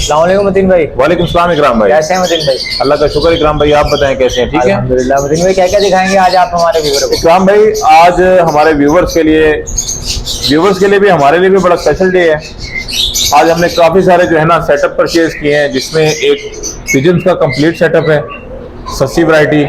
अस्सलाम वालेकुम मतीन भाई। वालेकुम सलाम इकराम भाई। कैसे हैं मतीन भाई? अल्लाह का शुक्र इकराम भाई, आप बताएं कैसे हैं? ठीक है अल्हम्दुलिल्लाह। मतीन भाई क्या क्या दिखाएंगे आज आप हमारे व्यूअर को? इकराम भाई, आज हमारे व्यूवर्स के लिए भी हमारे लिए भी बड़ा स्पेशल डे है। आज हमने काफ़ी सारे जो है ना सेटअप परचेज किए हैं, जिसमें एक पिजन्स का कंप्लीट सेटअप है, सस्सी वैरायटी,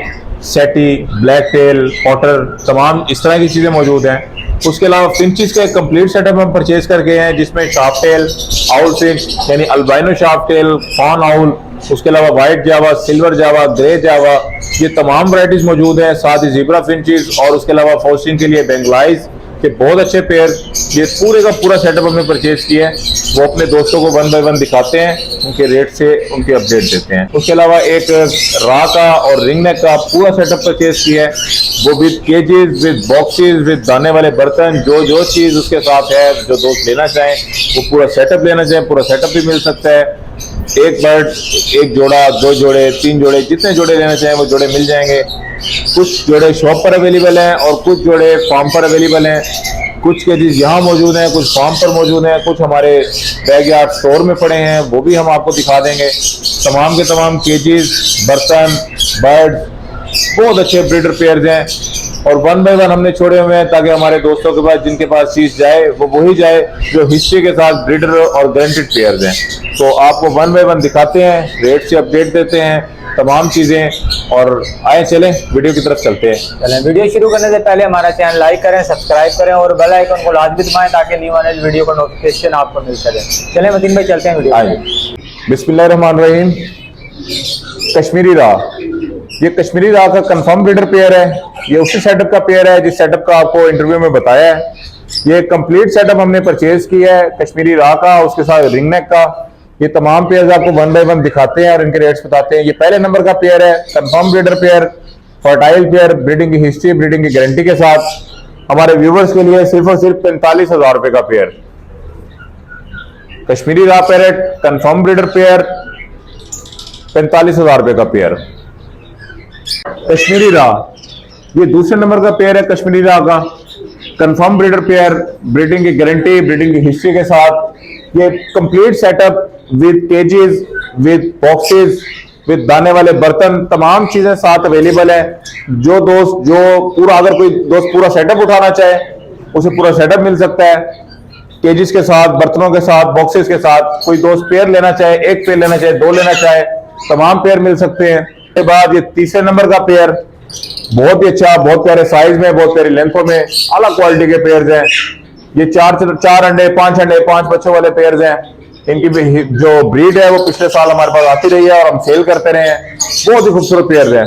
सेटी, ब्लैक टेल, पॉटर, तमाम इस तरह की चीज़ें मौजूद हैं। उसके अलावा फिंचिस का एक कंप्लीट सेटअप हम परचेज करके हैं, जिसमें शार्प टेल, आउल फिंच यानी albino sharp tail, fawn owl, उसके अलावा white Java, silver Java, grey Java, ये तमाम वैरायटीज मौजूद हैं। साथ ही जीब्रा फिंचिस और उसके अलावा फोस्टिंग के लिए बेंगलाइज के बहुत अच्छे पेयर, ये पूरे का पूरा सेटअप हमने परचेज किया है। वो अपने दोस्तों को वन बाय वन दिखाते हैं, उनके रेट से उनके अपडेट देते हैं। उसके अलावा एक रा का और रिंग नेक का पूरा सेटअप परचेज किया है, वो with cages, with boxes, with दाने वाले बर्तन, जो चीज़ उसके साथ है, जो दोस्त लेना चाहें वो पूरा सेटअप लेना चाहें, पूरा सेटअप भी मिल सकता है। एक बर्ड, एक जोड़ा, दो जोड़े, तीन जोड़े, जितने जोड़े लेना चाहें वो जोड़े मिल जाएंगे। कुछ जोड़े शॉप पर अवेलेबल हैं और कुछ जोड़े फार्म पर अवेलेबल हैं। कुछ केजीज यहाँ मौजूद हैं, कुछ फार्म पर मौजूद हैं, कुछ हमारे बैकयार्ड स्टोर में पड़े हैं, वो भी हम आपको दिखा देंगे। तमाम के तमाम केजीज, बर्तन, बर्ड, बहुत अच्छे ब्रीडर पेयर्स हैं और वन बाय वन हमने छोड़े हुए हैं, ताकि हमारे दोस्तों के पास जिनके पास चीज जाए वो वही जाए जो हिस्ट्री के साथ ब्रीडर और गारंटेड पेयर्स हैं। तो आपको वन बाय वन दिखाते हैं, रेट से अपडेट देते हैं, तमाम चीजें। और आए चलें वीडियो की तरफ चलते हैं। चलें, वीडियो शुरू करने से पहले हमारा चैनल लाइक करें, सब्सक्राइब करें और बेल आइकन को लाजमी दबाएं, ताकि न्यू आने वाली वीडियो का नोटिफिकेशन आपको मिल सके। चलें मतीन भाई, चलते हैं वीडियो। आए, बिस्मिल्लाहिर्रहमानिर्रहीम। कश्मीरी रा, ये कश्मीरी रा का कंफर्म ब्रीडर पेयर है। ये उसी सेटअप का पेयर है जिस सेटअप का आपको इंटरव्यू में बताया है। ये कंप्लीट सेटअप हमने परचेज किया है कश्मीरी रा का, उसके साथ रिंग नेक का। ये तमाम पेयर्स आपको वन बाय वन दिखाते हैं और इनके रेट्स बताते हैं। ये पहले नंबर का पेयर है, confirm breeder pair, fertile pair, breeding की हिस्ट्री, ब्रीडिंग की गारंटी के साथ हमारे व्यूवर्स के लिए सिर्फ और सिर्फ 45,000 रुपए का पेयर। कश्मीरी रा पैरेट कंफर्म ब्रीडर पेयर, 45,000 रुपए का पेयर। कश्मीरी रा, ये दूसरे नंबर का पेयर है कश्मीरी रा का, कंफर्म ब्रीडर पेयर, ब्रीडिंग की गारंटी, ब्रीडिंग की हिस्ट्री के साथ। ये complete setup with cages, with boxes, with दाने वाले बर्तन, तमाम चीजें साथ अवेलेबल है। जो दोस्त अगर कोई दोस्त पूरा सेटअप उठाना चाहे उसे पूरा सेटअप मिल सकता है, केजेस के साथ, बर्तनों के साथ, बॉक्सेस के साथ। कोई दोस्त पेयर लेना चाहे, एक पेयर लेना चाहे, दो लेना चाहे, तमाम पेयर मिल सकते हैं। उसके बाद ये तीसरे नंबर का पेयर, बहुत ही अच्छा, बहुत प्यारे साइज में, बहुत प्यारी लेंथों में, अलग क्वालिटी के पेयर्स हैं। ये चार अंडे, पांच बच्चों वाले पेयर्स हैं। इनकी भी जो ब्रीड है वो पिछले साल हमारे पास आती रही है और हम सेल करते रहे हैं। बहुत ही खूबसूरत पेयर है।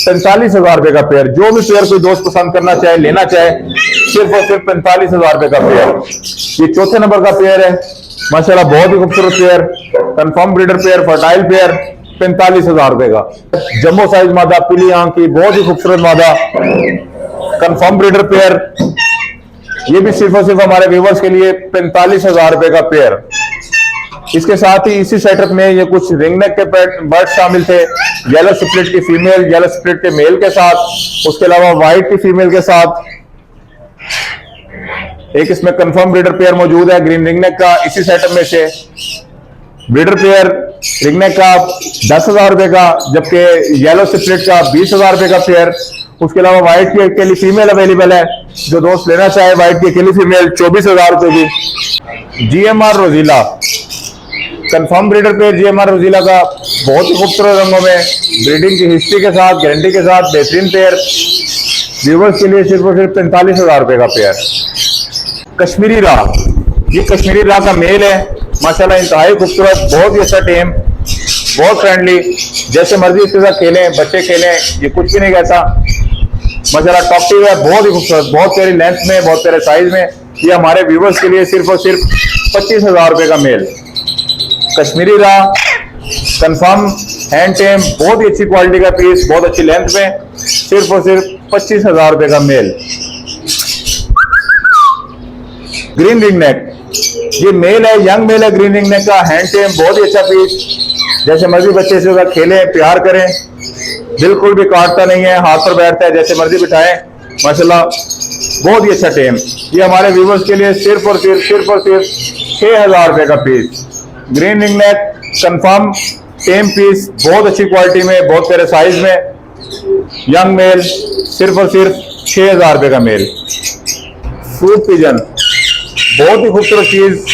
45,000 रुपए का पेयर, जो भी पेयर कोई दोस्त पसंद करना चाहे, लेना चाहे, सिर्फ और सिर्फ 45,000 रुपए का पेयर। ये चौथे नंबर का पेयर है, माशाल्लाह बहुत ही खूबसूरत pair, confirm breeder pair, fertile pair, 45,000 रुपए का। जम्बो साइज मादा, पीली आंख की, बहुत ही खूबसूरत मादा, कंफर्म ब्रीडर पेयर। ये भी सिर्फ और सिर्फ हमारे व्यूवर्स के लिए 45,000 रुपए का पेयर। इसके साथ ही इसी सेटअप में ये कुछ रिंग नेक के बर्ड शामिल थे, येलो स्प्लिट की फीमेल, येलो स्प्लिट के मेल के साथ, उसके अलावा व्हाइट की फीमेल के साथ। एक इसमें कंफर्म ब्रीडर पेयर मौजूद है ग्रीन रिंग नेक का, इसी सेटअप में से। ब्रीडर पेयर रिंग नेक का 10,000 रुपए का, जबकि येलो स्प्लिट का 20,000 रुपए का पेयर। उसके अलावा व्हाइट की अकेली फीमेल अवेलेबल है, जो दोस्त लेना चाहे व्हाइट की अकेली फीमेल 24,000 रुपए की। जीएमआर रोजीला, कंफर्म ब्रीडर पेयर जीएमआर रोजीला का, बहुत ही खूबसूरत रंगों में, ब्रीडिंग की हिस्ट्री के साथ, गारंटी के साथ, बेहतरीन पेयर। व्यूवर्स के लिए सिर्फ और सिर्फ 45,000 रुपए का पेयर। कश्मीरी रा, ये कश्मीरी रा का मेल है, माशाल्लाह इंतहाई खूबसूरत, बहुत ही अच्छा टेम, बहुत फ्रेंडली, जैसे मर्जी इसके साथ खेलें, बच्चे खेलें, ये कुछ भी नहीं कहता। माशाल्लाह टॉक्टिव है, बहुत ही खूबसूरत, बहुत प्यारी लेंथ में, बहुत प्यारे साइज में। ये हमारे व्यूवर्स के लिए सिर्फ और सिर्फ 25,000 रुपए का मेल। कश्मीरी रा कंफर्म हैंड टेम, बहुत ही अच्छी क्वालिटी का पीस, बहुत अच्छी लेंथ में, सिर्फ और सिर्फ 25,000 रुपए का मेल। ग्रीन रिंग नेक, ये मेल है, यंग मेल है, ग्रीन रिंग नेक का, हैंड टेम, बहुत ही अच्छा पीस, जैसे मर्जी बच्चे से खेलें, प्यार करें, बिल्कुल भी काटता नहीं है, हाथ पर बैठता है, जैसे मर्जी बिठाएं, माशाल्लाह बहुत ही अच्छा टेम। ये हमारे व्यूवर्स के लिए सिर्फ और सिर्फ 6,000 रुपए का piece. Green ring neck, confirm tame piece, बहुत अच्छी क्वालिटी में, बहुत प्यारे साइज में, यंग मेल, सिर्फ और सिर्फ 6,000 रुपये का मेल। फ्रूट पिजन, बहुत ही खूबसूरत चीज,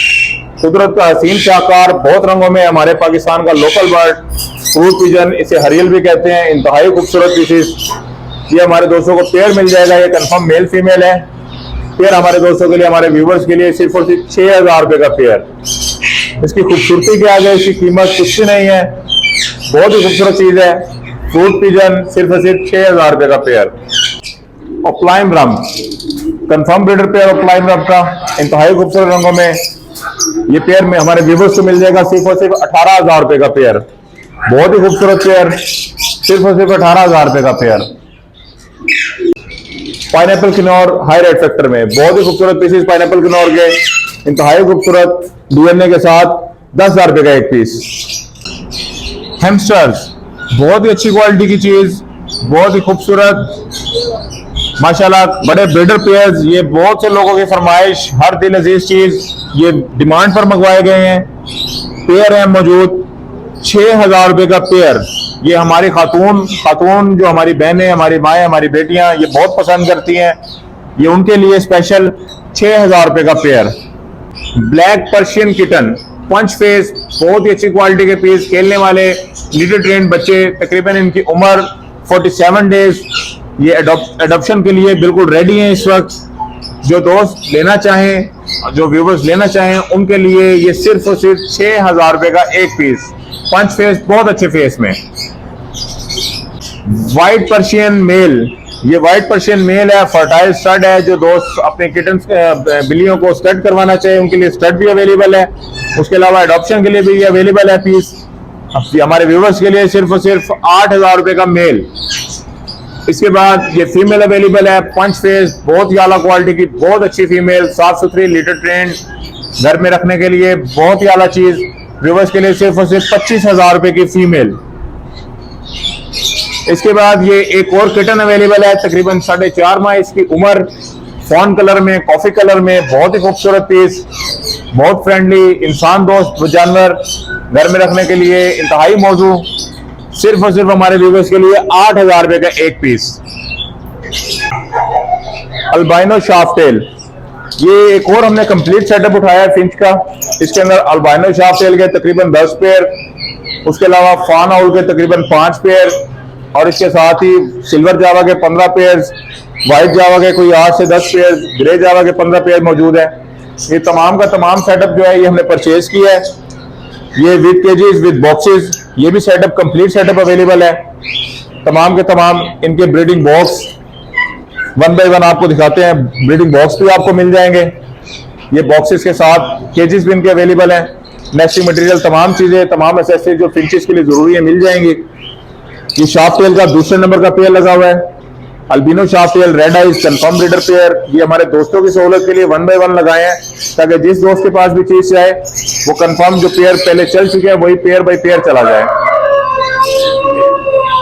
कुदरत का हसीन शाहकार, बहुत रंगों में, हमारे पाकिस्तान का लोकल बर्ड फ्रूट पिजन, इसे हरियल भी कहते हैं। इंतहाई खूबसूरत पीसेस, ये हमारे दोस्तों को पेयर मिल जाएगा। ये कंफर्म मेल फीमेल है। पेयर हमारे दोस्तों के लिए, हमारे व्यूवर्स के लिए सिर्फ और सिर्फ 6,000 रुपये का पेयर। इसकी खूबसूरती क्या है, इसकी कीमत कुछ भी नहीं है, बहुत ही खूबसूरत चीज है। फ्रूट पिजन सिर्फ और सिर्फ 6,000 रुपये का पेयर। ऑफलाइन रम, कंफर्म ब्रीडर पेयर ऑफलाइन रम का, इंतहाई खूबसूरत रंगों में, ये पेयर में हमारे व्यूवर्स को मिल जाएगा सिर्फ और सिर्फ 18,000 रुपये का पेयर। बहुत ही खूबसूरत पेयर, सिर्फ और सिर्फ 18,000 रुपये का pair. Pineapple Kinnaur high rate factor में, बहुत ही खूबसूरत पीसेस पाइनएप्पल किन्नौर के, इंतहाई खूबसूरत डीएनए के साथ 10,000 रुपये का एक पीस। हैमस्टर्स, बहुत ही अच्छी क्वालिटी की चीज, बहुत ही खूबसूरत माशाल्लाह, बड़े ब्रीडर पेयर्स। ये बहुत से लोगों की फरमाइश, हर दिल अजीज चीज, ये डिमांड पर मंगवाए गए हैं। पेयर है मौजूद 6,000 रुपये का पेयर। ये हमारी खातून जो हमारी बहनें, हमारी माएँ, हमारी बेटियां ये बहुत पसंद करती हैं। ये उनके लिए स्पेशल 6,000 रुपये का pair. Black Persian kitten, punch face, बहुत ही अच्छी क्वालिटी के पीस, खेलने वाले लीडर ट्रेन बच्चे, तकरीबन इनकी उम्र 47 डेज। ये एडॉप्शन के लिए बिल्कुल रेडी हैं इस वक्त। जो दोस्त लेना चाहें, जो व्यूवर्स लेना चाहें, उनके लिए ये सिर्फ और सिर्फ 6,000 रुपये का एक पीस। पंच फेस, बहुत अच्छे फेस में। व्हाइट पर्शियन मेल, ये व्हाइट पर्शियन मेल है, फर्टाइल स्टड है। जो दोस्त अपने किटन्स बिल्लियों को स्टड करवाना चाहे, उनके लिए स्टड भी अवेलेबल है। उसके अलावा एडॉप्शन के लिए भी ये अवेलेबल है पीस। हमारे व्यूवर्स के लिए सिर्फ और सिर्फ 8,000 रुपये का मेल। इसके बाद ये फीमेल अवेलेबल है, पंच फेस, बहुत ही आला क्वालिटी की, बहुत अच्छी फीमेल, साफ सुथरी, लीडर ट्रेन, घर में रखने के लिए बहुत ही आला चीज। व्यूवर्स के लिए सिर्फ और सिर्फ 25,000 रुपये की फीमेल। इसके बाद ये एक और किटन अवेलेबल है, तकरीबन 4.5 माह इसकी उम्र, फॉन कलर में, कॉफी कलर में, बहुत ही खूबसूरत पीस, बहुत फ्रेंडली, इंसान दोस्त जानवर, घर में रखने के लिए इंतहाई मौजू। सिर्फ और सिर्फ हमारे व्यूवर्स के लिए 8,000 रुपये का एक पीस। अल्बाइनो शाफ्टेल, ये एक और हमने कंप्लीट सेटअप उठाया है फिंच का। इसके अंदर अल्बाइनो शाफ्टेल के तकरीबन 10 पेयर, उसके अलावा फान आउल के तकरीबन 5 पेयर, और इसके साथ ही सिल्वर जावा के 15 पेयर्स, व्हाइट जावा के कोई 8 से 10 पेयर, ग्रे जावा के 15 पेयर मौजूद है। ये तमाम का तमाम सेटअप जो है ये हमने परचेज किया है। ये विद केजीज, विद बॉक्सेस, ये भी सेटअप कंप्लीट सेटअप अवेलेबल है। तमाम के तमाम इनके ब्रीडिंग बॉक्स 1 बाय 1 आपको दिखाते हैं। ब्रीडिंग बॉक्स भी आपको मिल जाएंगे, ये बॉक्सेस के साथ केजेस भी इनके अवेलेबल हैं। नेस्टिंग मटेरियल, तमाम चीजें, तमाम एसेसरीज जो फिंचेस के लिए जरूरी है मिल जाएंगी। ये शाफ्टेल का दूसरे नंबर का पेयर लगा हुआ है, अल्बिनो शाफ्टेल red eyes confirm breeder pair. ये हमारे दोस्तों की सहूलत के लिए 1 बाय 1 लगाए हैं, ताकि जिस दोस्त के पास भी चीज जाए वो कंफर्म जो पेयर पहले चल चुके हैं वही पेयर बाय पेयर चला जाए।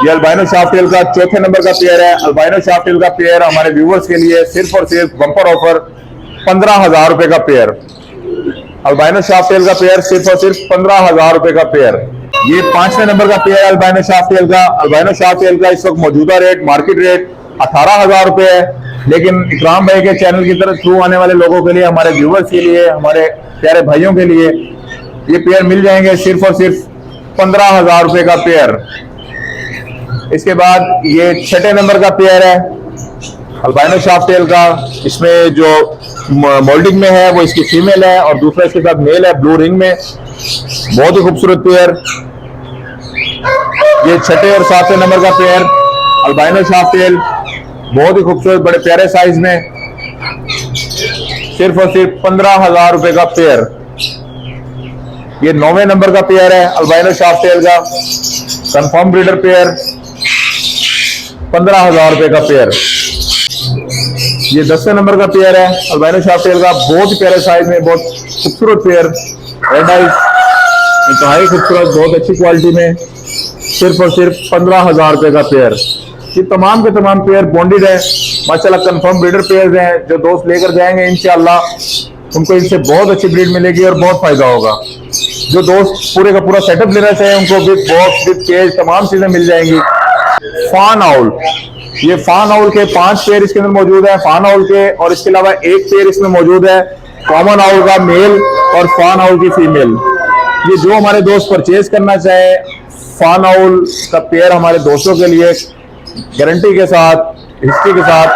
ये अल्बाइनो शाफ्टेल का चौथे नंबर का पेयर है। अल्बाइनो शाफ्टेल का पेयर हमारे व्यूवर्स के लिए सिर्फ और सिर्फ बम्पर ऑफर 15,000 रुपए का पेयर। अल्बाइनो शाफ्टेल का पेयर सिर्फ और सिर्फ 15,000 रुपए का पेयर। ये 5वें नंबर का पेयर है अल्बाइनो शाफ्टेल का। अल्बाइनो शाफ्टेल का इस वक्त मौजूदा रेट, मार्केट रेट 18,000 रुपए है, लेकिन इकराम भाई के चैनल की तरफ थ्रू आने वाले लोगों के लिए, हमारे व्यूवर्स के लिए, हमारे प्यारे भाइयों के लिए ये पेयर मिल जाएंगे सिर्फ और सिर्फ 15,000 रुपए का पेयर। इसके बाद ये 6ठे नंबर का पेयर है अल्बाइनो शाफ्टेल का। इसमें जो मोल्डिंग में है वो इसकी फीमेल है और दूसरा इसके साथ मेल है ब्लू रिंग में। बहुत ही खूबसूरत पेयर। ये 6ठे और 7वें नंबर का पेयर अल्बाइनो शाफ्टेल, बहुत ही खूबसूरत, बड़े प्यारे साइज में, सिर्फ और सिर्फ 15,000 रुपए का पेयर। ये 9वें नंबर का पेयर है अल्बाइनो शाफ्टेल का, कंफर्म ब्रीडर पेयर, 15,000 रुपए का पेयर। ये 10वें नंबर का पेयर है अल्बाइनो शाफ्टेल का, बहुत ही प्यारे साइज में, बहुत खूबसूरत पेयर, रेड आइज, इंतहाई खूबसूरत, बहुत अच्छी क्वालिटी में, सिर्फ और सिर्फ 15,000 रुपए का पेयर। ये तमाम के तमाम पेयर बॉन्डेड है माशाल्लाह, कंफर्म ब्रीडर पेयर्स हैं। जो दोस्त लेकर जाएंगे इंशाअल्लाह उनको इनसे बहुत अच्छी ब्रीड मिलेगी और बहुत फायदा होगा। जो दोस्त पूरे का पूरा सेटअप लेना चाहिए उनको विद बॉक्स विद केज तमाम चीजें मिल जाएंगी। फान आउल, ये फान आउल के 5 पेयर इसके अंदर मौजूद है फान आउल के, और इसके अलावा एक पेयर इसमें मौजूद है कॉमन आउल का मेल और फान आउल की फीमेल। ये जो हमारे दोस्त परचेज करना चाहे फान आउल का पेयर हमारे दोस्तों के लिए गारंटी के साथ हिस्ट्री के साथ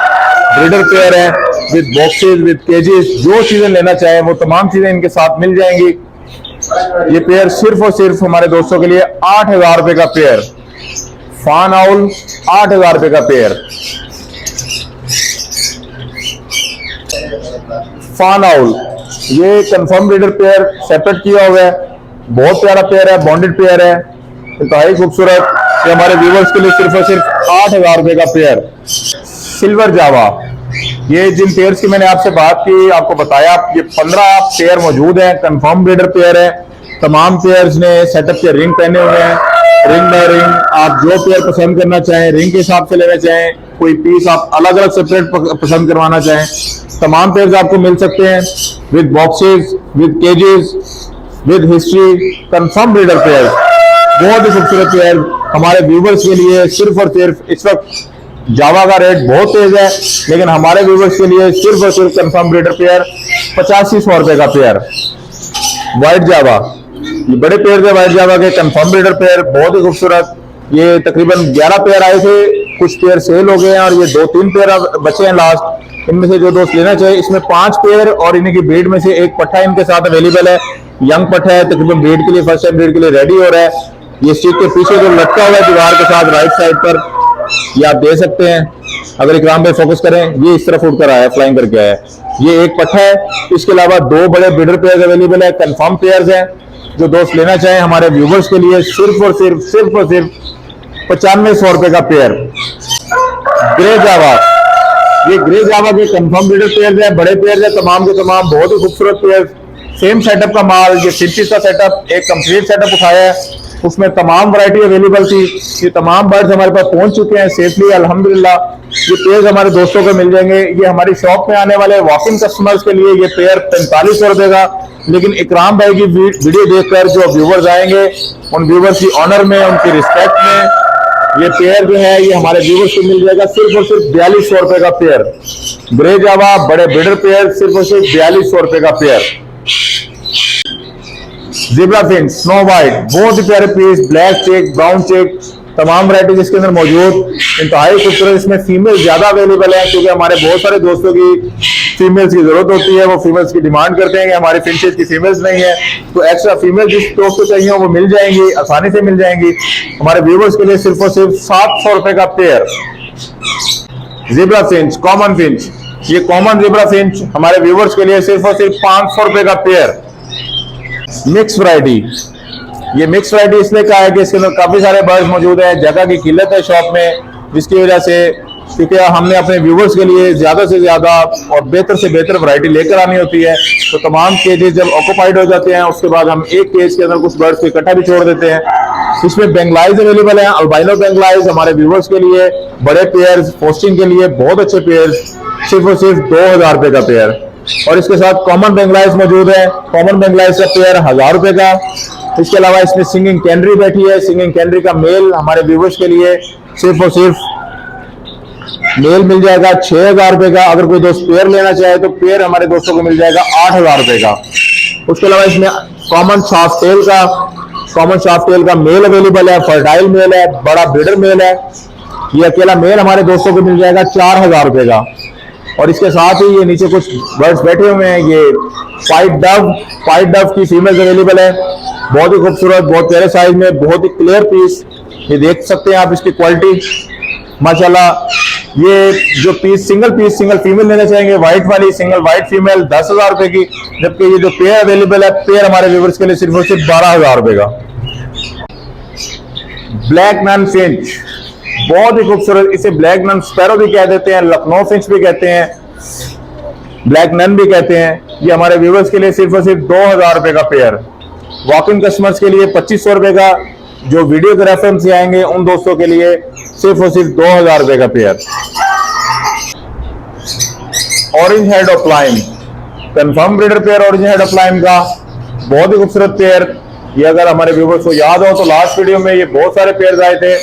ब्रीडर पेयर है विद बॉक्सेस विद केजेस, जो चीजें लेना चाहे वो तमाम चीजें इनके साथ मिल जाएंगी। ये पेयर सिर्फ और सिर्फ हमारे दोस्तों के लिए 8,000 रुपए का पेयर, फान आउल 8,000 रुपए का पेयर। फान आउल ये कंफर्म ब्रीडर पेयर सेपरेट किया हुआ है, बहुत प्यारा पेयर है, बॉन्डेड पेयर है, इंतहाई खूबसूरत। ये हमारे व्यूवर्स के लिए सिर्फ और सिर्फ 8,000 रुपए का पेयर। सिल्वर जावा, ये जिन पेयर्स की मैंने आपसे बात की, आपको बताया, ये 15 पेयर मौजूद हैं, कंफर्म ब्रीडर पेयर है। तमाम पेयर्स ने सेटअप के रिंग पहने हुए हैं, रिंग बाय रिंग। आप जो पेयर पसंद करना चाहें, रिंग के हिसाब से लेना चाहें, कोई पीस आप अलग अलग सेपरेट पसंद करवाना चाहें, तमाम पेयर्स आपको मिल सकते हैं with boxes with cages with history, confirm breeder pair. बहुत ही खूबसूरत पेयर हमारे व्यूवर्स के लिए सिर्फ और सिर्फ, इस वक्त जावा का रेट बहुत तेज है, लेकिन हमारे व्यूवर्स के लिए सिर्फ और सिर्फ कंफर्म ब्रीडर पेयर 8500 रुपए का पेयर। व्हाइट जावा, ये बड़े पेयर थे व्हाइट जावा के, कंफर्म ब्रीडर पेयर, बहुत ही खूबसूरत। ये तकरीबन 11 पेयर आए थे, कुछ पेयर सेल हो गए हैं और ये 2-3 पेयर बचे हैं लास्ट। इनमें से जो दोस्त लेना चाहिए, इसमें 5 पेयर और इनकी ब्रीड में से एक पट्ठा इनके साथ अवेलेबल है, यंग पट्ठा है, तकरीबन ब्रीड के लिए फर्स्ट टाइम ब्रीड के लिए रेडी हो रहा है। ये स्टिक के पीछे जो लटका हुआ है दीवार के साथ राइट साइड पर, ये आप दे सकते हैं। अगर इकराम पे फोकस करें, ये इस तरफ उड़ कर आया है, फ्लाइंग करके आया है। ये एक पट्ठा है, इसके अलावा 2 बड़े ब्रीडर पेयर अवेलेबल है, कंफर्म पेयर्स हैं। जो दोस्त लेना चाहें हमारे व्यूवर्स के लिए सिर्फ और सिर्फ 9500 रुपए का पेयर। ग्रे जावा, ये ग्रे जावा के कंफर्म ब्रीडर पेयर्स हैं, बड़े पेयर्स हैं, तमाम के तमाम बहुत ही खूबसूरत पेयर, सेम सेटअप का माल। ये 50 का सेटअप, एक कंप्लीट सेटअप उठाया है, उसमें तमाम वैरायटी अवेलेबल थी। ये तमाम बर्ड्स हमारे पास पहुंच चुके हैं सेफली अल्हम्दुलिल्लाह। ये पेयर हमारे दोस्तों को मिल जाएंगे। ये हमारी शॉप में आने वाले वॉकिंग कस्टमर्स के लिए ये पेयर 4500 रुपए का, लेकिन इकराम भाई की वीडियो देखकर जो व्यूवर्स आएंगे, उन व्यूवर्स की ऑनर में, उनकी रिस्पेक्ट में, ये पेयर जो है ये हमारे व्यूवर्स को मिल जाएगा सिर्फ और सिर्फ 4200 रुपए का पेयर। ग्रे जावा बड़े ब्रीडर पेयर सिर्फ और सिर्फ 4200 रुपए का pair. Zebra fin, snow white, बहुत ही प्यारे piece, black check, brown check, तमाम वैरायटीज इसके अंदर मौजूद, इंतहाई खूबसूरत। इसमें फीमेल ज्यादा अवेलेबल है क्योंकि हमारे बहुत सारे दोस्तों की फीमेल्स की जरूरत होती है, वो फीमेल्स की डिमांड करते हैं कि हमारे फिंचेस की फीमेल्स नहीं है, तो एक्स्ट्रा फीमेल जिस दोस्त को चाहिए वो मिल जाएंगी, आसानी से मिल जाएंगी। हमारे व्यूवर्स के लिए सिर्फ और सिर्फ 700 रुपए का pair. Zebra Finch, common Finch, ये कॉमन ज़ेब्रा फिंच हमारे व्यूवर्स के लिए सिर्फ और सिर्फ 500 रुपए का पेयर। मिक्स वैरायटी, ये मिक्स वैरायटी इसलिए कहा है कि इसके अंदर काफी सारे बर्ड्स मौजूद हैं, जगह की किल्लत है शॉप में, जिसकी वजह से, क्योंकि हमने अपने व्यूवर्स के लिए ज्यादा से ज्यादा और बेहतर से बेहतर वैरायटी लेकर आनी होती है, तो तमाम केजेस जब ऑक्यूपाइड हो जाते हैं उसके बाद हम एक केज के अंदर कुछ बर्ड्स को इकट्ठा भी छोड़ देते हैं। इसमें बेंगलाइज अवेलेबल है, अल्बाइनो बेंगलाइज हमारे व्यूवर्स के लिए, बड़े पेयर्स, पोस्टिंग के लिए बहुत अच्छे पेयर्स, सिर्फ और सिर्फ 2000 रुपए का पेयर। और इसके साथ कॉमन बेंगलाइज मौजूद है, कॉमन बेंगलाइज का पेयर 1000 रुपए का। इसके अलावा इसमें सिंगिंग कैनरी बैठी है, सिंगिंग कैनरी का मेल हमारे व्यूवर्स के लिए सिर्फ और सिर्फ मेल मिल जाएगा 6000 रुपए का। अगर कोई दोस्त पेयर लेना चाहे तो पेयर हमारे दोस्तों को मिल जाएगा 8000 रुपए का। उसके अलावा इसमें कॉमन शाफ्ट टेल का मेल अवेलेबल है, फर्टाइल मेल है, बड़ा ब्रीडर मेल है। ये अकेला मेल हमारे दोस्तों को मिल जाएगा 4000 रुपए का। और इसके साथ ही ये नीचे कुछ बर्ड्स बैठे हुए हैं, ये फाइट डव की फीमेल्स अवेलेबल है, बहुत ही खूबसूरत, बहुत प्यारे साइज में, बहुत ही क्लियर पीस, ये देख सकते हैं आप इसकी क्वालिटी माशाल्लाह। ये जो सिंगल फीमेल लेना चाहेंगे, व्हाइट वाली सिंगल व्हाइट फीमेल 10,000 रुपए की, जबकि ये जो पेयर अवेलेबल है, पेयर हमारे व्यूअर्स के लिए सिर्फ और सिर्फ 12,000 रुपए का। ब्लैक नन फिंच, बहुत ही खूबसूरत, इसे ब्लैक नन स्पैरो भी कह देते हैं, लखनऊ फिंच भी कहते हैं, ब्लैक नन भी कहते हैं। ये हमारे व्यूवर्स के लिए सिर्फ और सिर्फ 2000 रुपए का पेयर। वॉकिंग कस्टमर्स के लिए 2500 रुपए का, जो वीडियो के रेफरेंस से आएंगे उन दोस्तों के लिए सिर्फ और सिर्फ 2000 रुपए का pair. Orange head of lime, confirm breeder pair orange head of lime का, बहुत ही खूबसूरत पेयर, ये अगर हमारे व्यूवर्स को याद हो तो लास्ट वीडियो में ये बहुत सारे पेयर्स आए थे।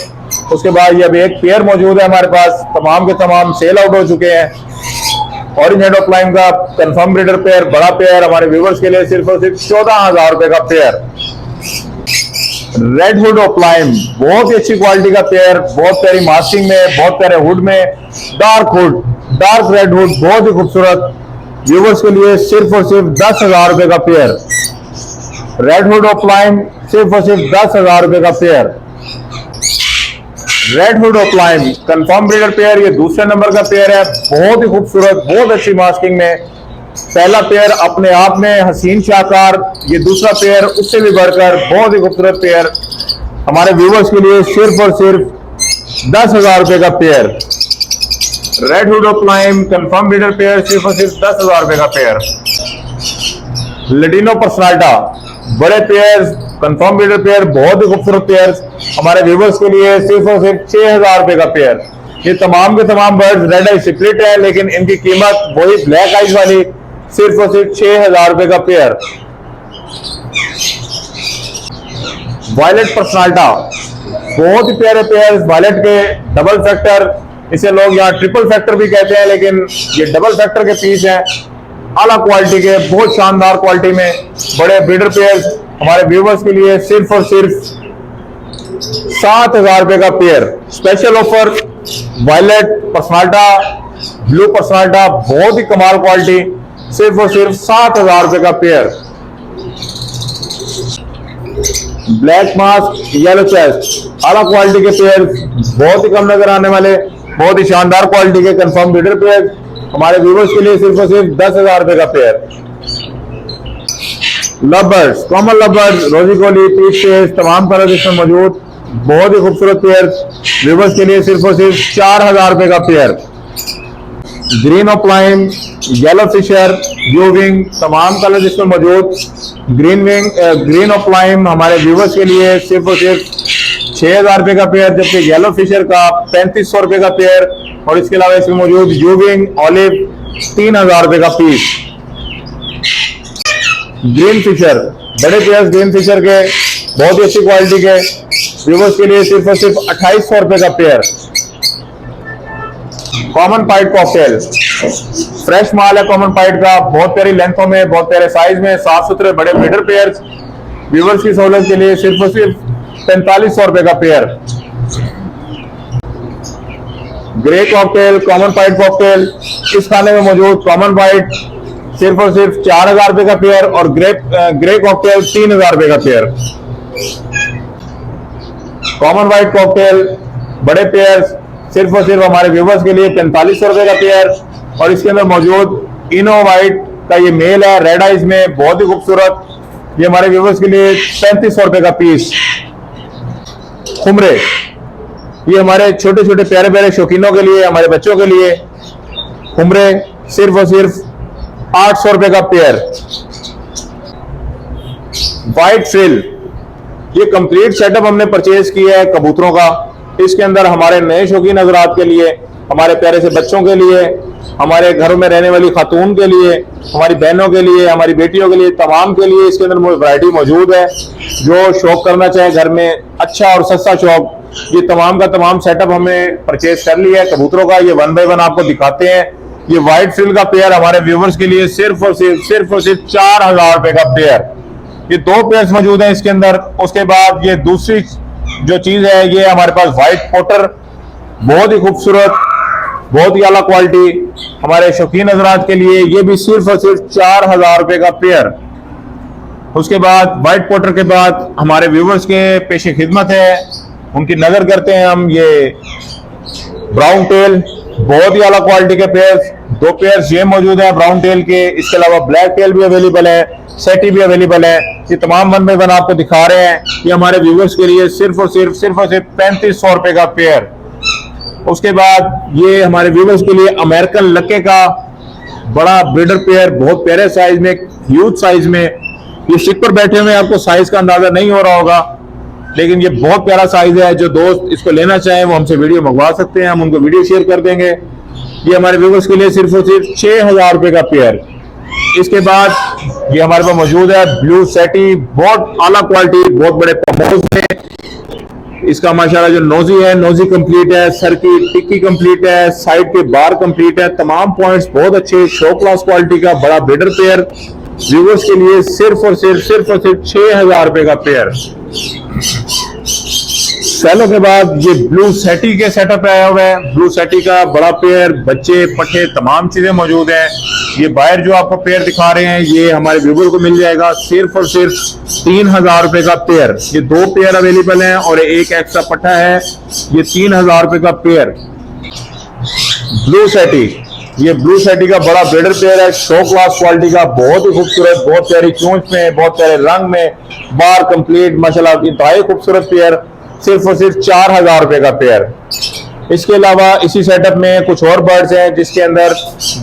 उसके बाद ये अभी एक पेयर मौजूद है हमारे पास, तमाम के तमाम सेल आउट हो चुके हैं। ऑरेंज हेड ऑफ लाइम का कंफर्म ब्रीडर पेयर, बड़ा पेयर हमारे व्यूवर्स के लिए सिर्फ और सिर्फ 14,000 रुपए का pair. Red hood of lime, बहुत ही अच्छी क्वालिटी का पेयर, बहुत प्यारी मास्किंग में, बहुत प्यारे हुड में, dark hood, dark red hood, बहुत ही खूबसूरत। व्यूवर्स के लिए सिर्फ और सिर्फ 10,000 रुपए का pair. Red hood of lime सिर्फ और सिर्फ 10,000 रुपए का pair. Red hood of lime confirm breeder pair, ये दूसरे नंबर का पेयर है, बहुत ही खूबसूरत, बहुत अच्छी मास्किंग में। पहला पेयर अपने आप में हसीन शाकार, ये दूसरा पेयर उससे भी बढ़कर बहुत ही खूबसूरत पेयर हमारे व्यूवर्स के लिए सिर्फ और सिर्फ 10,000 रुपए का pair. Red hood of lime confirm breeder pair सिर्फ और सिर्फ 10,000 रुपए का पेयर। लेडिनो पर्सनाल्टा, बड़े पेयर कंफर्म ब्रीडर पेयर, बहुत ही खूबसूरत पेयर हमारे व्यूवर्स के लिए सिर्फ और सिर्फ 6,000 रुपए का पेयर। ये तमाम के तमाम बर्ड्स रेड आई स्प्लिट है, लेकिन इनकी कीमत वही ब्लैक आइज वाली सिर्फ और सिर्फ 6,000 रुपए का पेयर। वायलेट पर्सनाल्टा, बहुत ही प्यारे पेयर वायलेट के, डबल फैक्टर, इसे लोग यहाँ ट्रिपल फैक्टर भी कहते हैं, लेकिन ये डबल फैक्टर के पीस हैं, आला क्वालिटी के, बहुत शानदार क्वालिटी में बड़े ब्रीडर पेयर हमारे व्यूवर्स के लिए सिर्फ और सिर्फ 7,000 रुपए का पेयर। स्पेशल ऑफर वायलेट पर्सनाल्टा, ब्लू पर्सनाल्टा, बहुत ही कमाल क्वालिटी, सिर्फ और सिर्फ 7,000 रुपए का pair. Black mask yellow chest, आला क्वालिटी के पेयर, बहुत ही कम नजर आने वाले, बहुत ही शानदार क्वालिटी के कंफर्म ब्रीडर पेयर हमारे व्यूवर्स के लिए सिर्फ और सिर्फ 10,000 रुपए का पेयर। लवर्स, कॉमन लवर्स, रोजी गोली, पीच फेस, तमाम कलर इसमें मौजूद, बहुत ही खूबसूरत पेयर व्यूवर्स के लिए सिर्फ और सिर्फ 4,000 रुपए का pair. Green of lime, yellow fisher, blue wing, तमाम कलर इसमें मौजूद, green wing, green of lime हमारे व्यूवर्स के लिए सिर्फ और सिर्फ 6,000 रुपए का पेयर, जबकि येलो फिशर का 3,500 रुपए का पेयर, और इसके अलावा इसमें मौजूद यू विंग, ऑलिव 3,000 रुपए का पीस। ग्रीन फिशर, बड़े पेयर ग्रीन फिशर के, बहुत ही अच्छी क्वालिटी के, व्यूवर्स के लिए सिर्फ और सिर्फ 2,800 रुपए का पेयर। कॉमन पाइट कॉकटेल, फ्रेश माल है कॉमन पाइट का, बहुत प्यारी लेंथों में, बहुत प्यारे साइज में, साफ सुथरे बड़े ब्रीडर पेयर व्यूवर्स की सहूलत के लिए सिर्फ और सिर्फ 4,500 रुपए का पेयर। ग्रे कॉकटेल, कॉमन पाइट कॉकटेल, इस खाने में मौजूद कॉमन पाइट सिर्फ और सिर्फ 4,000 रुपए का पेयर, और ग्रे कॉकटेल 3,000 रुपए का पेयर। कॉमन व्हाइट कॉकटेल बड़े पेयर सिर्फ और सिर्फ हमारे व्यूवर्स के लिए 4,500 रुपए का पेयर, और इसके अंदर मौजूद इनो व्हाइट का ये मेल है रेड आइज में, बहुत ही खूबसूरत, ये हमारे व्यूवर्स के लिए 3,500 रुपए का पीस। खुमरे, ये हमारे छोटे छोटे प्यारे प्यारे शौकीनों के लिए, हमारे बच्चों के लिए खुमरे सिर्फ और सिर्फ 800 रुपए का पेयर। व्हाइट फ्रिल, ये कंप्लीट सेटअप हमने परचेज किया है कबूतरों का। इसके अंदर हमारे नए शौकीन हजरात के लिए, हमारे प्यारे से बच्चों के लिए, हमारे घरों में रहने वाली खातून के लिए, हमारी बहनों के लिए, हमारी बेटियों के लिए, तमाम के लिए इसके अंदर वैरायटी मौजूद है। जो शौक करना चाहे घर में अच्छा और सस्ता शौक, ये तमाम का तमाम सेटअप हमने परचेज कर लिया है कबूतरों का। ये 1 बाय 1 आपको दिखाते हैं। ये व्हाइट फ्रिल का पेयर हमारे व्यूवर्स के लिए सिर्फ और सिर्फ 4,000 रुपए का पेयर। ये 2 पेयर्स मौजूद हैं इसके अंदर। उसके बाद ये दूसरी जो चीज है, ये हमारे पास व्हाइट पोटर, बहुत ही खूबसूरत, बहुत ही आला क्वालिटी हमारे शौकीन हजरात के लिए, ये भी सिर्फ और सिर्फ 4,000 रुपए का पेयर। उसके बाद व्हाइट पोटर के बाद हमारे व्यूवर्स के पेशे खिदमत है, उनकी नजर करते हैं हम। ये ब्राउन टेल, बहुत ही आला क्वालिटी के पेयर्स, 2 पेयर्स ये मौजूद है ब्राउन टेल के। इसके अलावा ब्लैक टेल भी अवेलेबल है, सेटी भी अवेलेबल है। ये तमाम 1 बाय 1 आपको दिखा रहे हैं। ये हमारे व्यूवर्स के लिए सिर्फ और सिर्फ 3,500 रुपए का पेयर। उसके बाद ये हमारे व्यूवर्स के लिए अमेरिकन लक्के का बड़ा ब्रीडर पेयर, बहुत प्यारे साइज में, ह्यूज साइज में। ये शिप पर बैठे हुए आपको साइज का अंदाजा नहीं हो रहा होगा, लेकिन ये बहुत प्यारा साइज है। जो दोस्त इसको लेना चाहें वो हमसे वीडियो मंगवा सकते हैं, हम उनको वीडियो शेयर कर देंगे। ये हमारे व्यूवर्स के लिए सिर्फ और सिर्फ 6,000 रुपए का पेयर। इसके बाद ये हमारे पास मौजूद है ब्लू सेटी, बहुत आला क्वालिटी, बहुत बड़े पमोज में। इसका माशाल्लाह जो नोजी है, नोजी कंप्लीट है, सर की टिक्की कंप्लीट है, साइड के बार कंप्लीट है, तमाम पॉइंट्स बहुत अच्छे, शो क्लास क्वालिटी का बड़ा ब्रीडर पेयर व्यूवर्स के लिए सिर्फ और सिर्फ 6,000 रुपए का पेयर। सेलो के बाद ये ब्लू सेटी के सेटअप आया हुआ है, ब्लू सेटी का बड़ा पेयर, बच्चे पट्टे तमाम चीजें मौजूद हैं। ये बाहर जो आपको पेयर दिखा रहे हैं ये हमारे व्यूवर को मिल जाएगा सिर्फ और सिर्फ 3,000 रुपए का पेयर। ये 2 पेयर अवेलेबल हैं और एक एक्स्ट्रा पट्टा है। ये 3,000 रुपए का पेयर ब्लू सेटी, ये ब्लू सेटी का बड़ा ब्रीडर पेयर है, शो क्लास क्वालिटी का, बहुत ही खूबसूरत, बहुत प्यारी चोंच में, बहुत प्यारे रंग में, बार कंप्लीट माशाल्लाह, इंतहाई खूबसूरत पेयर, सिर्फ और सिर्फ 4,000 रुपए का पेयर। इसके अलावा इसी सेटअप में कुछ और बर्ड्स हैं जिसके अंदर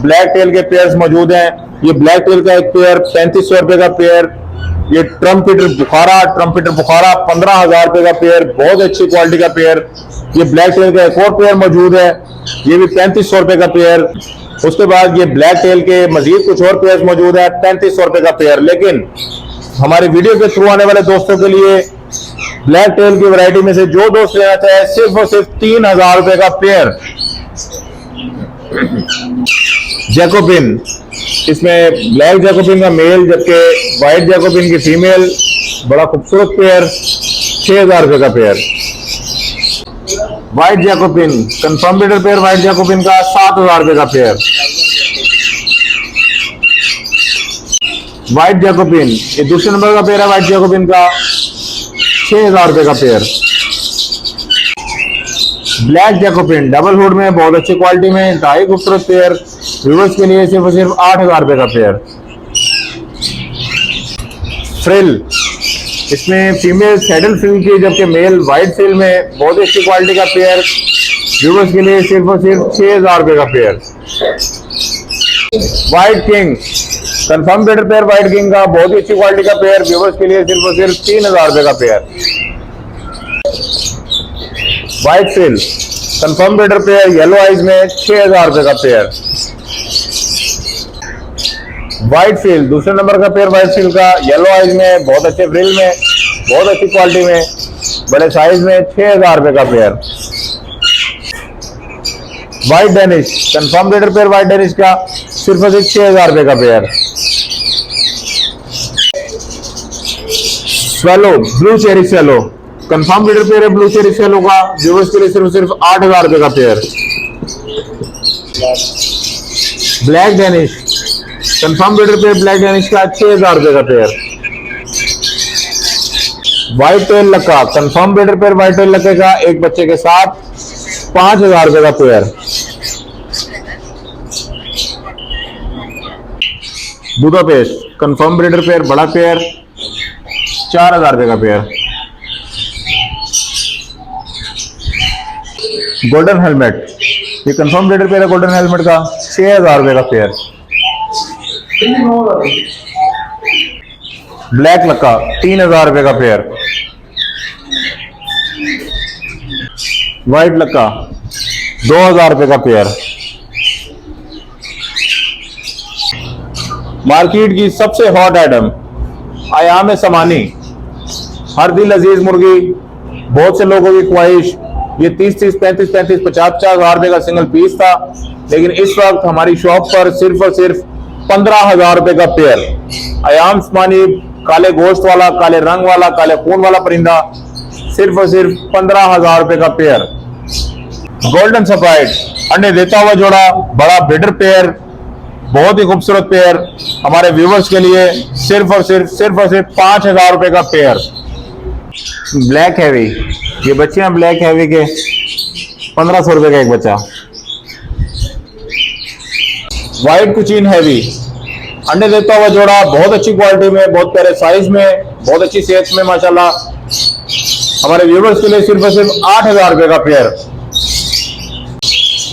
ब्लैक टेल के पेयर्स मौजूद हैं। ये ब्लैक टेल का एक पेयर 3,500 रुपए का पेयर। ये ट्रम्पिटर बुखारा 15,000 रुपए का पेयर, बहुत अच्छी क्वालिटी का पेयर। ये ब्लैक टेल का एक और पेयर मौजूद है, ये भी 3,500 रुपए का पेयर। उसके बाद ये ब्लैक टेल के मजीद कुछ और पेयर्स मौजूद है 3,500 रुपए का पेयर। लेकिन हमारे वीडियो के थ्रू आने वाले दोस्तों के लिए ब्लैक टेल की वैरायटी में से जो दोस्त लेना चाहे सिर्फ और सिर्फ 3,000 रुपए का पेयर जैकोबिन, इसमें ब्लैक जैकोबिन का मेल जबकि व्हाइट जैकोबिन की फीमेल, बड़ा खूबसूरत पेयर, 6,000 रुपए का pair. White Jacobian confirm breeder pair, white Jacobian का 7,000 रुपए का पेयर। व्हाइट जैकोबिन ये दूसरे नंबर का पेयर है, व्हाइट जैकोबिन का 6,000 रुपए का pair. Black Jacobian double hood में, बहुत अच्छी क्वालिटी में, इंतहाई खूबसूरत पेयर, व्यूअर्स के लिए सिर्फ और सिर्फ 8,000 रुपए का पेयर। फ्रिल, इसमें फीमेल सैडल फ्रिल की जबकि मेल व्हाइट फ्रिल में, बहुत अच्छी क्वालिटी का पेयर, व्यूअर्स के लिए सिर्फ और सिर्फ 6,000 रुपए का pair. White king confirm breeder pair, white king का बहुत ही अच्छी क्वालिटी का पेयर, व्यूअर्स के लिए सिर्फ और सिर्फ 3,000 रुपए का pair. White frill confirm breeder pair, yellow eyes में, 6,000 रुपए का पेयर। व्हाइट फ्रिल दूसरे नंबर का पेयर, व्हाइट फ्रिल का, येलो आइज में, बहुत अच्छे फ्रिल में, बहुत अच्छी क्वालिटी में, बड़े साइज में, 6,000 रुपए का pair. White Danish confirm breeder pair, white Danish का सिर्फ और सिर्फ 6,000 रुपए का pair. Swallow blue cherry swallow confirm breeder pair है, ब्लू चेरी स्वेलो का, व्यूअर्स के लिए सिर्फ 8,000 रुपए का pair. Black Danish confirm breeder pair, black Danish का 6,000 रुपए का पेयर। व्हाइट टेल लक्का confirm breeder pair, white tail लक्के का एक बच्चे के साथ 5,000 रुपए का pair. Budapest confirm breeder pair, बड़ा पेयर, 4,000 रुपए का पेयर। गोल्डन हेलमेट ये कंफर्म ब्रीडर पेयर है, गोल्डन हेलमेट का 6,000 रुपए का पेयर। ब्लैक लक्का 3,000 रुपए का पेयर। व्हाइट लक्का 2,000 रुपए का पेयर। मार्केट की सबसे हॉट आइटम आयाम समानी, हर दिल अजीज मुर्गी, बहुत से लोगों की ख्वाहिश, ये 30-30, 35-35, 50-50 हजार रुपए का सिंगल पीस था, लेकिन इस वक्त हमारी शॉप पर सिर्फ और सिर्फ 15,000 रुपए का पेयर आयाम समानी, काले गोश्त वाला, काले रंग वाला, काले खून वाला परिंदा, सिर्फ और सिर्फ 15,000 रुपए का पेयर। गोल्डन सफाइड अंडे देता हुआ जोड़ा, बड़ा ब्रीडर पेयर, बहुत ही खूबसूरत पेयर, हमारे व्यूवर्स के लिए सिर्फ और सिर्फ 5,000 रुपए का पेयर। ब्लैक हैवी ये बच्चे हैं, ब्लैक हैवी के 1,500 रुपए का एक बच्चा। व्हाइट कुचीन हैवी अंडे देता हुआ जोड़ा, बहुत अच्छी क्वालिटी में, बहुत प्यारे साइज में, बहुत अच्छी सेहत में माशाल्लाह, हमारे व्यूवर्स के लिए सिर्फ और सिर्फ 8,000 रुपए का पेयर।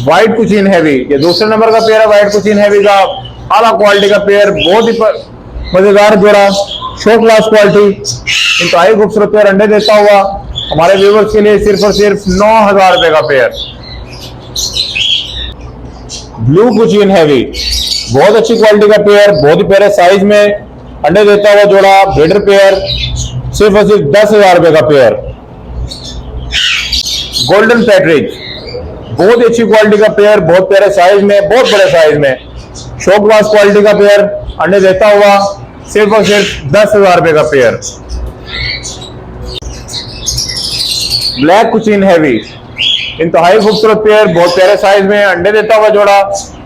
व्हाइट कुचीन हैवी ये दूसरे नंबर का पेयर है, व्हाइट कुचीन हैवी का आला क्वालिटी का पेयर, बहुत ही मजेदार जोड़ा, शो क्लास क्वालिटी, इंतहाई खूबसूरत पेयर, अंडे देता हुआ, हमारे व्यूवर्स के लिए सिर्फ और सिर्फ 9,000 रुपए का पेयर। ब्लू कुचीन हैवी बहुत अच्छी क्वालिटी का पेयर, बहुत ही प्यारे साइज में अंडे देता हुआ जोड़ा ब्रीडर पेयर, सिर्फ और सिर्फ 10,000 रुपए का पेयर। गोल्डन पैट्रिक, बहुत ही अच्छी क्वालिटी का पेयर, बहुत प्यारे साइज में, बहुत बड़े साइज में, शो क्लास क्वालिटी का पेयर, अंडे देता हुआ, सिर्फ और सिर्फ 10,000 रुपए का पेयर। ब्लैक कुचिन हैवी, इंतहाई खूबसूरत पेयर, बहुत प्यारे साइज में, अंडे देता हुआ जोड़ा,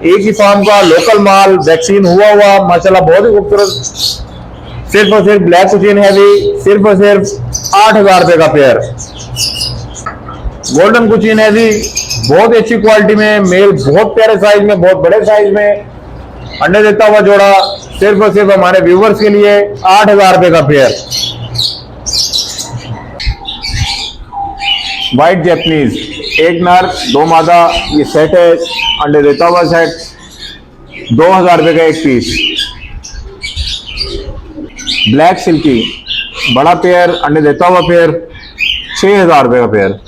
एक ही फार्म का लोकल माल, वैक्सीन हुआ माशाल्लाह बहुत ही खूबसूरत, सिर्फ और सिर्फ ब्लैक कुचिन हैवी, सिर्फ और सिर्फ 8,000 रुपए का पेयर। गोल्डन कुचिन हैवी, बहुत ही अच्छी क्वालिटी में, मेल बहुत प्यारे साइज में, बहुत बड़े साइज में, अंडे देता हुआ जोड़ा, सिर्फ और सिर्फ हमारे व्यूवर्स के लिए 8,000 रुपए का पेयर। व्हाइट जैपनीज, एक नर 2 मादा, ये सेट है, अंडे देता हुआ सेट, 2,000 रुपए का एक पीस। ब्लैक सिल्की, बड़ा पेयर, अंडे देता हुआ पेयर, 6,000 रुपए का पेयर।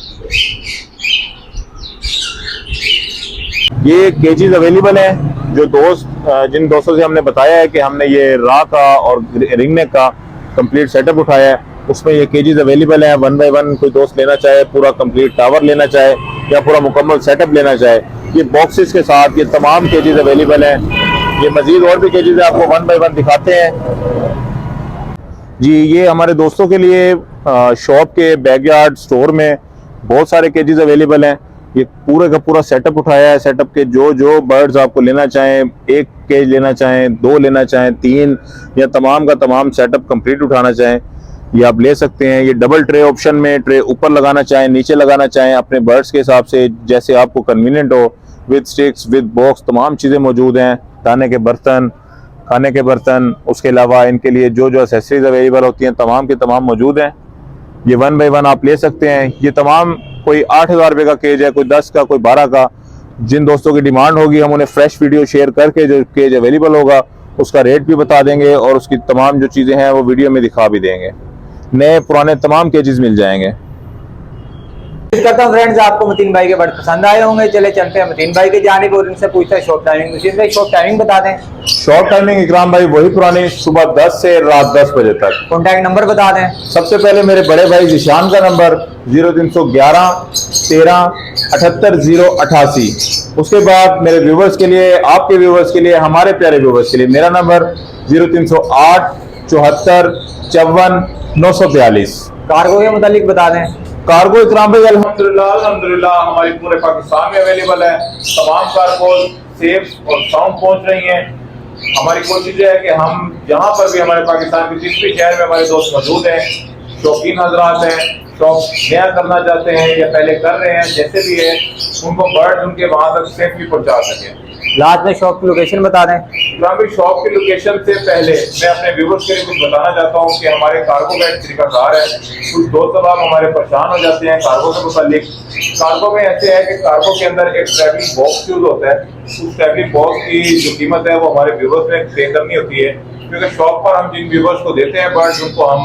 ये केजीज अवेलेबल है, जो जिन दोस्तों से हमने बताया है कि हमने ये रा का और रिंगनेक का कंप्लीट सेटअप उठाया है, उसमें ये केजीज अवेलेबल है। 1 बाय 1 कोई दोस्त लेना चाहे, पूरा कंप्लीट टावर लेना चाहे या पूरा मुकम्मल सेटअप लेना चाहे, ये बॉक्सेस के साथ ये तमाम केजीज अवेलेबल हैं। ये मजीद और भी केजीज आपको 1 बाय 1 दिखाते हैं जी। ये हमारे दोस्तों के लिए शॉप के बैकयार्ड स्टोर में बहुत सारे केजीज अवेलेबल हैं। ये पूरे का पूरा सेटअप उठाया है। सेटअप के जो बर्ड्स आपको लेना चाहें, 1 केज लेना चाहें, 2 लेना चाहें, 3 या तमाम का तमाम सेटअप कंप्लीट उठाना चाहें, ये आप ले सकते हैं। ये डबल ट्रे ऑप्शन में, ट्रे ऊपर लगाना चाहें, नीचे लगाना चाहें, अपने बर्ड्स के हिसाब से जैसे आपको कन्वीनियंट हो, विद स्टिक्स, विद बॉक्स, तमाम चीज़ें मौजूद हैं। दाने के बर्तन, खाने के बर्तन, उसके अलावा इनके लिए जो एसेसरीज अवेलेबल होती हैं तमाम के तमाम मौजूद हैं। ये 1 बाय 1 आप ले सकते हैं। ये तमाम कोई 8,000 रुपए का केज है, कोई 10 का, कोई 12 का। जिन दोस्तों की डिमांड होगी हम उन्हें फ्रेश वीडियो शेयर करके जो केज अवेलेबल होगा उसका रेट भी बता देंगे और उसकी तमाम जो चीज़ें हैं वो वीडियो में दिखा भी देंगे। नए पुराने तमाम केजेस मिल जाएंगे। करता हूँ फ्रेंड्स, आपको मतीन भाई के बड़े पसंद आए होंगे। चले चलते हैं मतीन भाई की जानिब और इनसे पूछते हैं शॉप टाइमिंग। मतीन भाई शॉप टाइमिंग बता दें। शॉप टाइमिंग इकराम भाई वही पुरानी, सुबह 10 से रात 10 बजे तक। कॉन्टैक्ट नंबर बता दें। सबसे पहले मेरे बड़े भाई जिशान का नंबर 0311 13 78 088। उसके बाद मेरे व्यूवर्स के लिए, आपके व्यूवर्स के लिए, हमारे प्यारे व्यूवर्स के लिए मेरा नंबर 0308 74 54 942। कार्गो के मुतालिक बता दें। कार्गो इकराम भाई अल्हम्दुलिल्लाह हमारी पूरे पाकिस्तान में अवेलेबल है। तमाम कार्गो सेफ और साउंड पहुंच रही हैं। हमारी कोशिश है कि हम जहां पर भी हमारे पाकिस्तान के जिस भी शहर में हमारे दोस्त मौजूद हैं, शौकीन हजरात हैं, शौक नया करना चाहते हैं या पहले कर रहे हैं, जैसे भी है, उनको बर्ड उनके वहां तक सेफली पहुंचा सकें। लास्ट में शॉप की लोकेशन बता दें। शॉप की लोकेशन से पहले मैं अपने व्यूवर्स के लिए कुछ बताना चाहता हूँ कि हमारे कार्गो का एक तरीकाकार है। कुछ दोस्त अब हमारे परेशान हो जाते हैं कार्गो के मुतालिक। कार्गो में ऐसे है कि कार्गो के अंदर एक ट्रैवलिंग बॉक्स यूज होता है। उस ट्रैवलिंग बॉक्स की जो कीमत है वो हमारे व्यूवर्स में पे करनी होती है, क्योंकि शॉप पर हम जिन व्यूवर्स को देते हैं बर्ड, उनको हम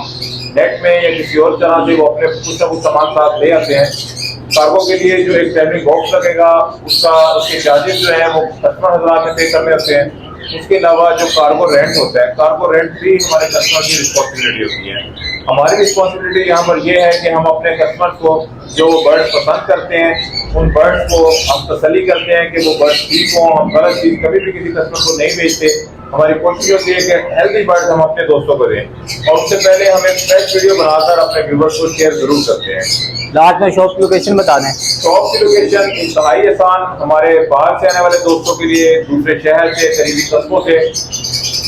नेट में या किसी और तरह से वो अपने कुछ ना कुछ सामान साथ ले आते हैं। कार्गो के लिए जो एक ट्रैवलिंग बॉक्स लगेगा उसके चार्जेस जो है वो कस्टमर हजरात में पे करने होते हैं। उसके अलावा जो कार्गो रेंट होता है, कार्गो रेंट भी हमारे कस्टमर की रिस्पॉन्सिबिलिटी होती है। हमारी रिस्पॉन्सिबिलिटी यहाँ पर यह है कि हम अपने कस्टमर को जो बर्ड्स पसंद करते हैं उन बर्ड्स को हम तसल्ली करते हैं कि वो बर्ड्स ठीक हों। हम गलत चीज़ कभी भी किसी कस्टमर को नहीं बेचते। हमारी कोशिश होती है कि हेल्दी बर्ड्स हम अपने दोस्तों को दें, और उससे पहले हम एक फ्रेश वीडियो बनाकर अपने व्यूवर्स को शेयर जरूर करते हैं। लास्ट में शॉप की लोकेशन बता दें। शॉप की लोकेशन इंतहाई आसान, हमारे बाहर से आने वाले दोस्तों के लिए, दूसरे शहर से, करीबी कस्बों से,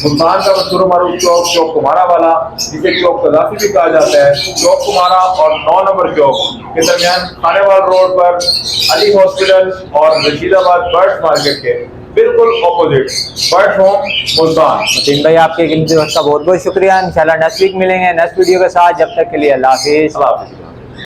मुल्तान का मशहूर मारूफ चौक, चौक कुमारा वाला, जिसे चौक कदाफी भी कहा जाता है, चौक कुमारा और 9 नंबर चौक के दरमियान खानेवाल रोड पर अली हॉस्पिटल और रशीदाबाद बर्ड्स मार्केट के बिल्कुल opposite bird home Multan. Mateen भाई आपके कीमती वक्त का बहुत बहुत शुक्रिया। इंशाल्लाह नेक्स्ट वीक मिलेंगे नेक्स्ट वीडियो के साथ। जब तक के लिए अल्लाह हाफिज़।